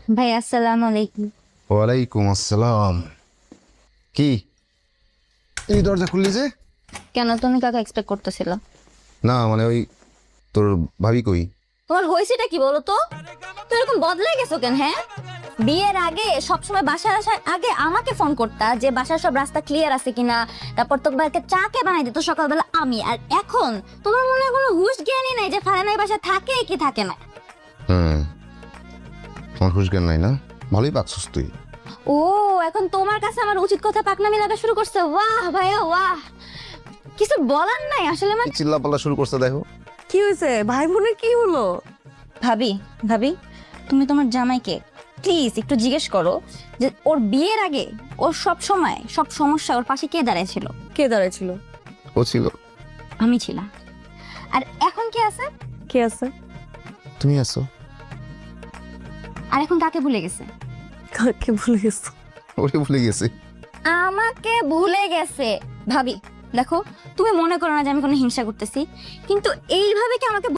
ভাই আসসালামু আলাইকুম। ওয়ালাইকুম আসসালাম। কি এই দরজা খুললি যে? কেন তুমি কাকে এক্সপেক্ট করতেছিল? না মানে ওই তোর ভাবি কই? তোমার হয়েছেটা কি বলো তো? তুমি এরকম বদলে গেছো কেন? হ্যাঁ, বিয়ের আগে সবসময় বাসায় আসার আগে আমাকে ফোন করতা যে বাসার সব রাস্তা ক্লিয়ার আছে কিনা, তারপর তোমাকে চাকে বানাই দিত সকালবেলা আমি। আর এখন তোমার মনে হয় কোনো হুঁশ জ্ঞানই নাই যে ফারানাই বাসা থাকে কি থাকে না। তোমার হুঁশ জ্ঞান নাই না? ভালোই পাকছস তুই। ও, এখন তোমার কাছে আমার উচিত কথা পাকনামি লাগা শুরু করছে। বাহ ভাইয়া বাহ, কিছু বলার নাই আসলে। মানে চিল্লা পাল্লা শুরু করছে দেখো। কি হয়েছে? ভাই বোনের কি হলো? ভাবি ভাবি, তুমি তোমার জামাইকে প্লিজ একটু জিজ্ঞেস করো যে ওর বিয়ের আগে ওর সব সময় সব সমস্যা ওর পাশে কে দাঁড়াইছিল? কে দাঁড়াইছিল? ও ছিল। আমি ছিলাম। আর এখন কে আছে? কে আছে? তুমি আছো। আর এখন কাকে ভুলে গেছে? কাকে ভুলে গেছো? ওরে ভুলে গেছি। আমাকে ভুলে গেছে। ভাবি দেখো, তুমি মনে করো না যে আমি কোনো হিংসা করতেছি, কিন্তু এইভাবে কি আমাকে